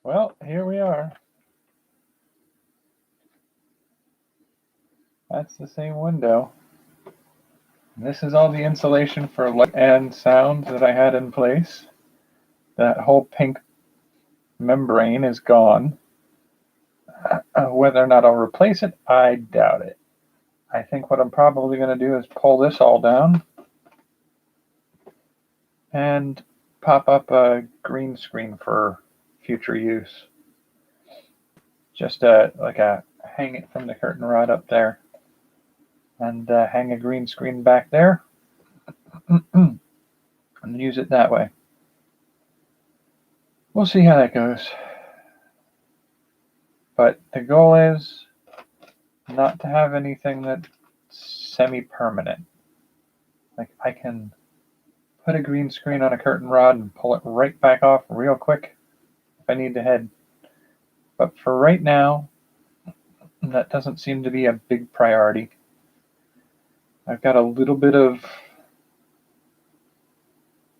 Well, here we are. That's the same window. This is all the insulation for light and sound that I had in place. That whole pink membrane is gone. Whether or not I'll replace it, I doubt it. I think what I'm probably going to do is pull this all down and pop up a green screen for future use. Just hang it from the curtain rod up there and hang a green screen back there and use it that way. We'll see how that goes. But the goal is not to have anything that's semi-permanent. Like I can put a green screen on a curtain rod and pull it right back off real quick if I need to head. But for right now, that doesn't seem to be a big priority. I've got a little bit of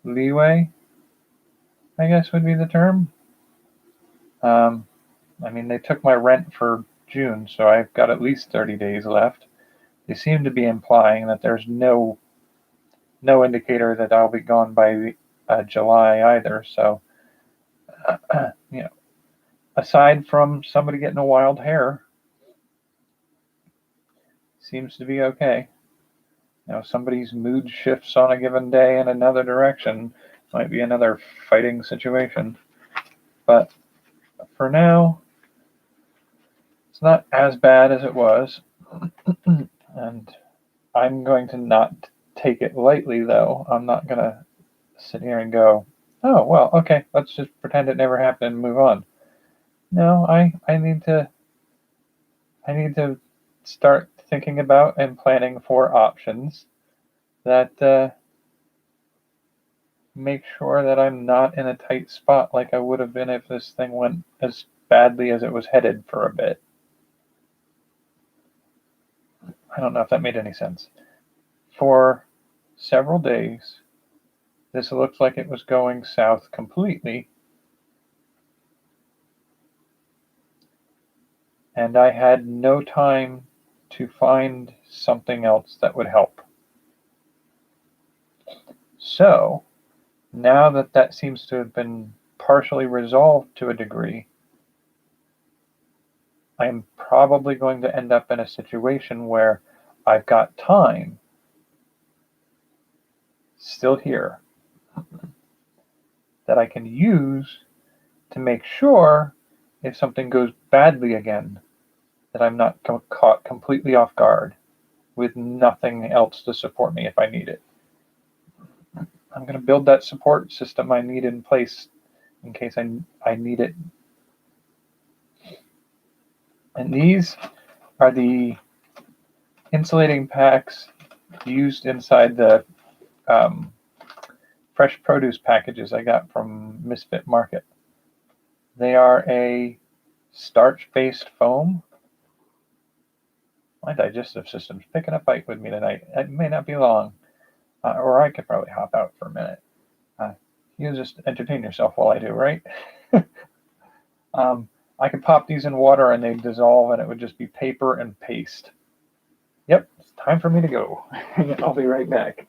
leeway, I guess would be the term. They took my rent for June, so I've got at least 30 days left. They seem to be implying that there's no indicator that I'll be gone by July either. So, aside from somebody getting a wild hair, seems to be okay. Somebody's mood shifts on a given day in another direction. Might be another fighting situation. But for now, it's not as bad as it was. And I'm going to not take it lightly, though. I'm not going to sit here and go, oh, well, okay, let's just pretend it never happened and move on. No, I need to start thinking about and planning for options that make sure that I'm not in a tight spot like I would have been if this thing went as badly as it was headed for a bit. I don't know if that made any sense. For several days, this looks like it was going south completely, and I had no time to find something else that would help. So, now that seems to have been partially resolved to a degree, I'm probably going to end up in a situation where I've got time still here that I can use to make sure if something goes badly again, that I'm not caught completely off guard with nothing else to support me if I need it. I'm going to build that support system I need in place in case I need it. And these are the insulating packs used inside the fresh produce packages I got from Misfit Market. They are a starch-based foam. My digestive system's picking a fight with me tonight. It may not be long, or I could probably hop out for a minute. You just entertain yourself while I do, right? I could pop these in water and they'd dissolve and it would just be paper and paste. Yep, it's time for me to go. I'll be right back.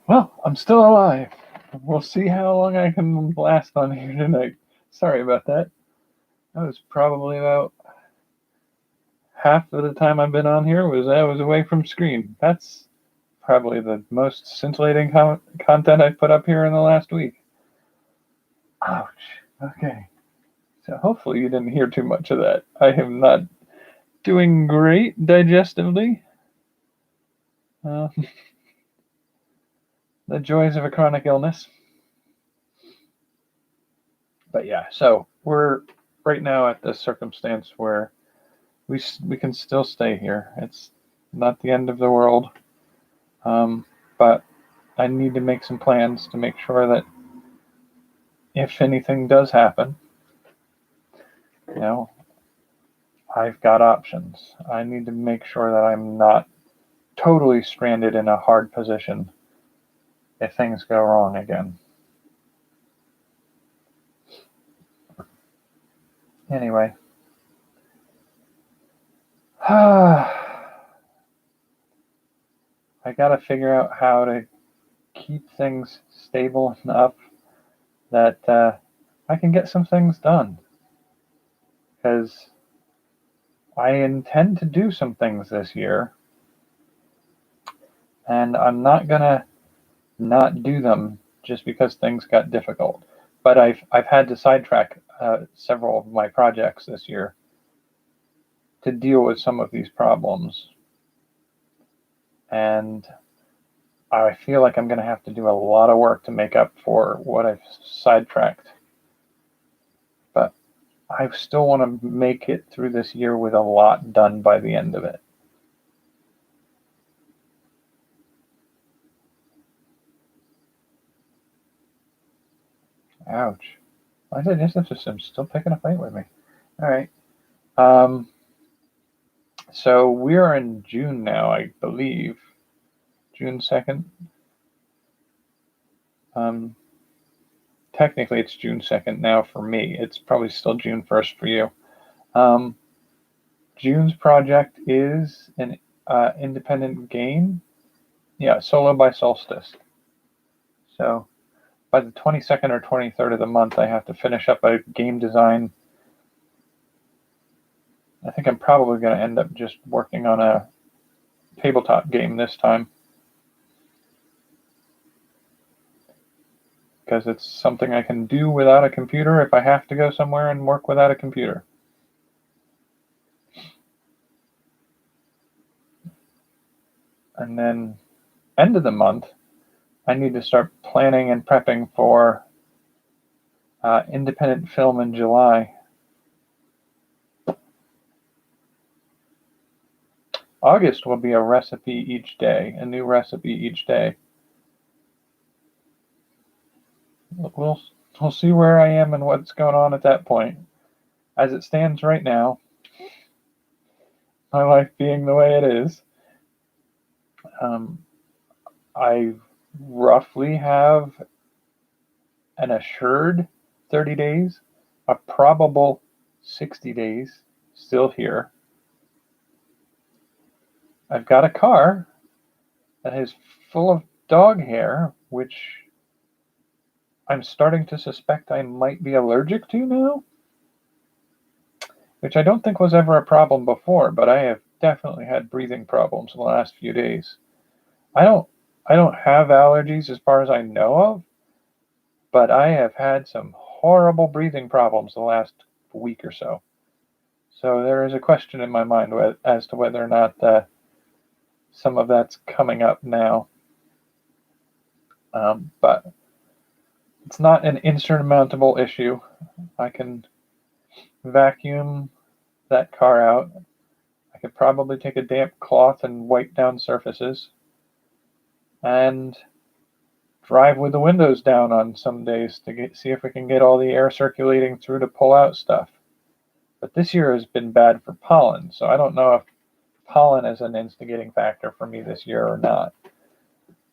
Well, I'm still alive. We'll see how long I can last on here tonight. Sorry about that. That was probably about half of the time I've been on here I was away from screen. That's probably the most scintillating content I've put up here in the last week. Ouch. Okay. So hopefully you didn't hear too much of that. I am not doing great digestively. The joys of a chronic illness. But yeah, so we're right now at the circumstance where we can still stay here. It's not the end of the world. But I need to make some plans to make sure that if anything does happen, I've got options. I need to make sure that I'm not totally stranded in a hard position if things go wrong again. Anyway. I gotta figure out how to keep things stable enough that I can get some things done. Because I intend to do some things this year, and I'm not gonna not do them just because things got difficult. But I've had to sidetrack several of my projects this year to deal with some of these problems, and I feel like I'm going to have to do a lot of work to make up for what I've sidetracked. But I still want to make it through this year with a lot done by the end of it. Ouch. I said digestive system's still picking a fight with me. All right. So we're in June now, I believe. June 2nd. Technically, it's June 2nd now for me. It's probably still June 1st for you. June's project is an independent game. Yeah, Solo by Solstice. So by the 22nd or 23rd of the month, I have to finish up a game design. I think I'm probably going to end up just working on a tabletop game this time, because it's something I can do without a computer if I have to go somewhere and work without a computer. And then end of the month, I need to start planning and prepping for independent film in July. August will be a recipe each day, a new recipe each day. We'll see where I am and what's going on at that point. As it stands right now, my life being the way it is, I roughly have an assured 30 days, a probable 60 days still here. I've got a car that is full of dog hair, which I'm starting to suspect I might be allergic to now, which I don't think was ever a problem before, but I have definitely had breathing problems in the last few days. I don't have allergies as far as I know of, but I have had some horrible breathing problems the last week or so. So there is a question in my mind as to whether or not some of that's coming up now. But it's not an insurmountable issue. I can vacuum that car out. I could probably take a damp cloth and wipe down surfaces, and drive with the windows down on some days to see if we can get all the air circulating through to pull out stuff. But this year has been bad for pollen, so I don't know if pollen is an instigating factor for me this year or not.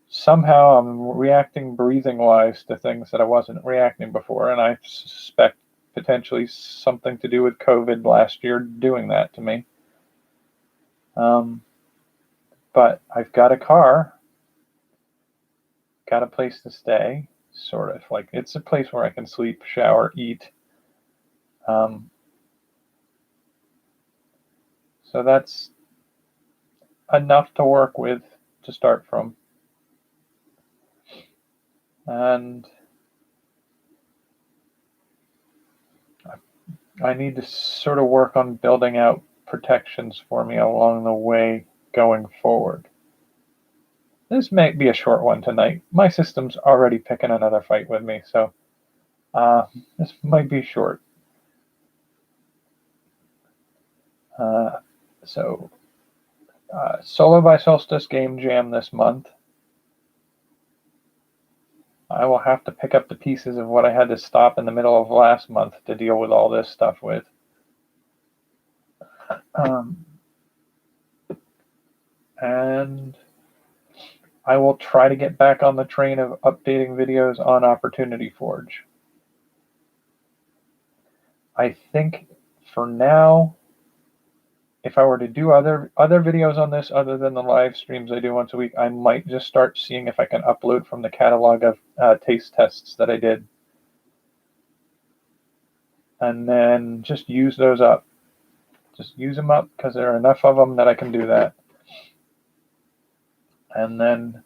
Somehow I'm reacting breathing-wise to things that I wasn't reacting before, and I suspect potentially something to do with COVID last year doing that to me. But I've got a car got a place to stay, sort of. Like, it's a place where I can sleep, shower, eat. So that's enough to work with to start from. And I need to sort of work on building out protections for me along the way going forward. This may be a short one tonight. My system's already picking another fight with me, so this might be short. Solo by Solstice Game Jam this month. I will have to pick up the pieces of what I had to stop in the middle of last month to deal with all this stuff with. And I will try to get back on the train of updating videos on Opportunity Forge. I think for now, if I were to do other videos on this other than the live streams I do once a week, I might just start seeing if I can upload from the catalog of taste tests that I did. And then just use those up. Just use them up because there are enough of them that I can do that. And then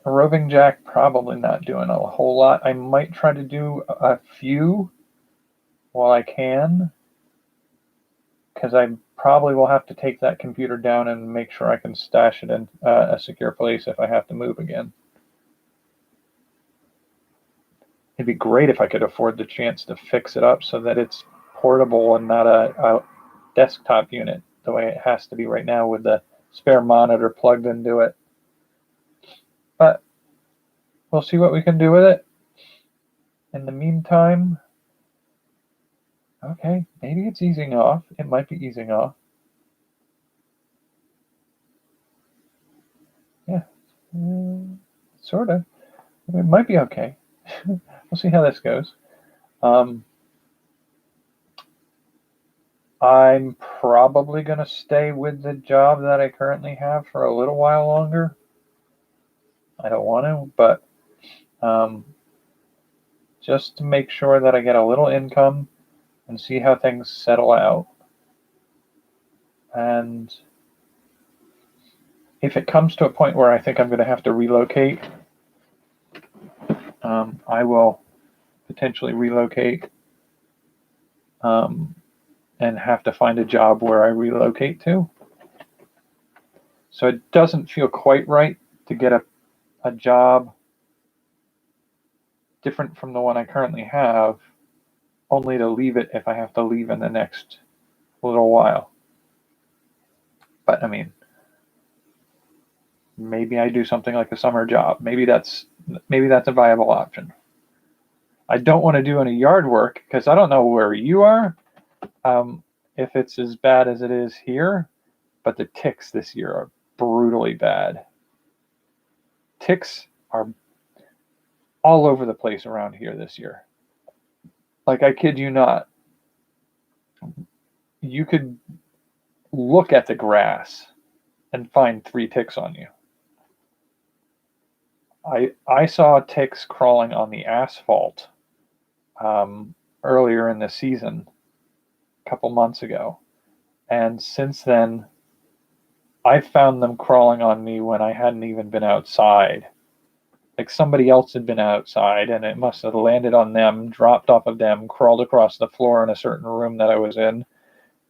a roving jack, probably not doing a whole lot. I might try to do a few while I can, because I probably will have to take that computer down and make sure I can stash it in a secure place if I have to move again. It'd be great if I could afford the chance to fix it up so that it's portable and not a desktop unit the way it has to be right now with the spare monitor plugged into it. But we'll see what we can do with it. In the meantime, okay, maybe it's easing off. It might be easing off. Yeah, sort of. It might be okay. We'll see how this goes. I'm probably going to stay with the job that I currently have for a little while longer. I don't want to, but just to make sure that I get a little income and see how things settle out. And if it comes to a point where I think I'm going to have to relocate, I will potentially relocate and have to find a job where I relocate to. So it doesn't feel quite right to get a job different from the one I currently have, only to leave it if I have to leave in the next little while. But I mean, maybe I do something like a summer job. Maybe that's a viable option. I don't want to do any yard work because I don't know where you are, if it's as bad as it is here, but the ticks this year are brutally bad. Ticks are all over the place around here this year. Like, I kid you not. You could look at the grass and find 3 ticks on you. I saw ticks crawling on the asphalt earlier in the season, a couple months ago. And since then, I found them crawling on me when I hadn't even been outside. Like, somebody else had been outside and it must have landed on them, dropped off of them, crawled across the floor in a certain room that I was in,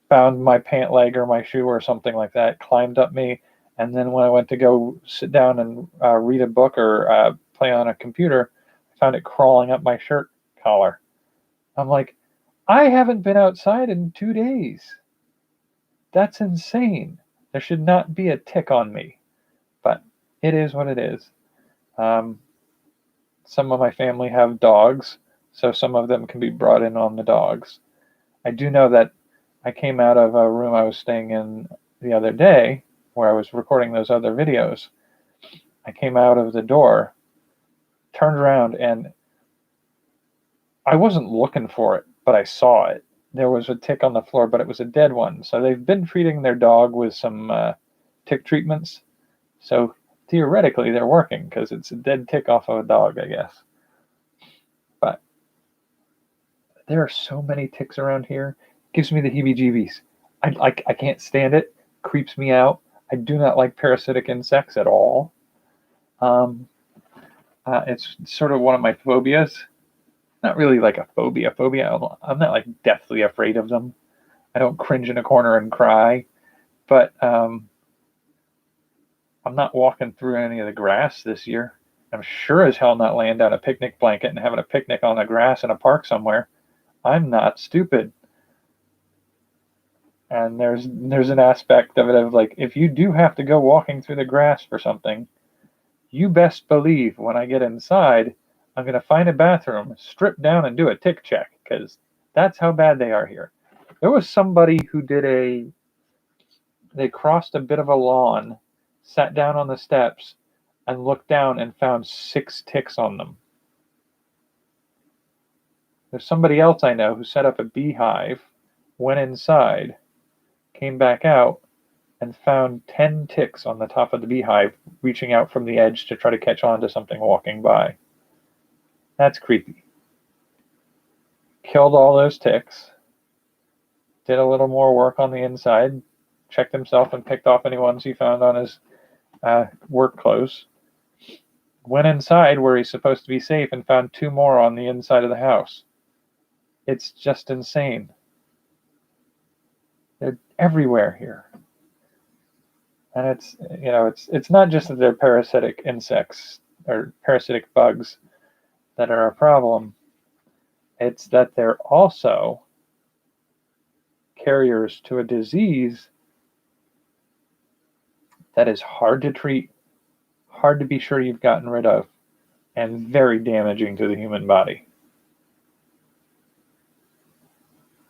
found my pant leg or my shoe or something like that, climbed up me, and then when I went to go sit down and read a book or play on a computer, I found it crawling up my shirt collar. I'm like, I haven't been outside in 2 days. That's insane. There should not be a tick on me, but it is what it is. Some of my family have dogs, so some of them can be brought in on the dogs. I do know that I came out of a room I was staying in the other day where I was recording those other videos. I came out of the door, turned around, and I wasn't looking for it, but I saw it. there was a tick on the floor, but it was a dead one. So they've been treating their dog with some tick treatments. So theoretically, they're working because it's a dead tick off of a dog, I guess. But there are so many ticks around here. It gives me the heebie-jeebies. I can't stand it. Creeps me out. I do not like parasitic insects at all. It's sort of one of my phobias. Not really like a phobia. I'm not like deathly afraid of them. I don't cringe in a corner and cry. But I'm not walking through any of the grass this year. I'm sure as hell not laying down a picnic blanket and having a picnic on the grass in a park somewhere. I'm not stupid. And there's an aspect of it of like, if you do have to go walking through the grass for something, you best believe when I get inside, I'm going to find a bathroom, strip down, and do a tick check, because that's how bad they are here. There was somebody who they crossed a bit of a lawn, sat down on the steps, and looked down and found 6 ticks on them. There's somebody else I know who set up a beehive, went inside, came back out, and found 10 ticks on the top of the beehive, reaching out from the edge to try to catch on to something walking by. That's creepy. Killed all those ticks, did a little more work on the inside, checked himself and picked off any ones he found on his work clothes. Went inside where he's supposed to be safe and found 2 more on the inside of the house. It's just insane. They're everywhere here. And it's not just that they're parasitic insects or parasitic bugs that are a problem. It's that they're also carriers to a disease that is hard to treat, hard to be sure you've gotten rid of, and very damaging to the human body.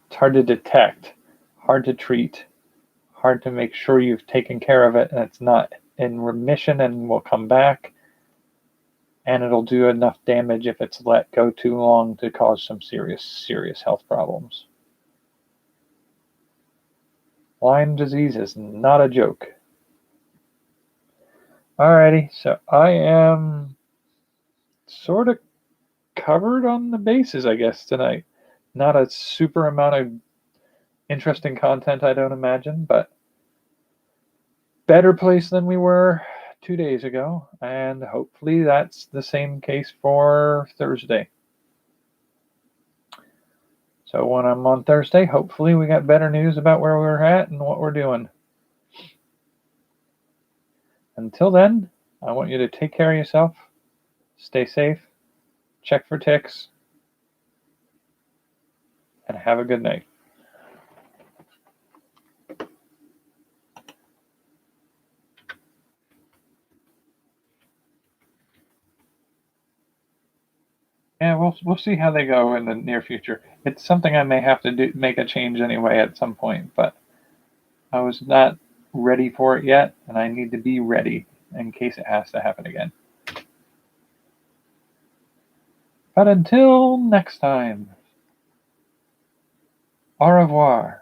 It's hard to detect, hard to treat, hard to make sure you've taken care of it and it's not in remission and will come back, and it'll do enough damage if it's let go too long to cause some serious health problems. Lyme disease is not a joke. Alrighty, so I am sort of covered on the bases, I guess, tonight. Not a super amount of interesting content, I don't imagine, but better place than we were 2 days ago, and hopefully that's the same case for Thursday. So when I'm on Thursday, hopefully we got better news about where we're at and what we're doing. Until then, I want you to take care of yourself, stay safe, check for ticks, and have a good night. Yeah, we'll see how they go in the near future. It's something I may have to make a change anyway at some point, but I was not ready for it yet, and I need to be ready in case it has to happen again. But until next time, au revoir.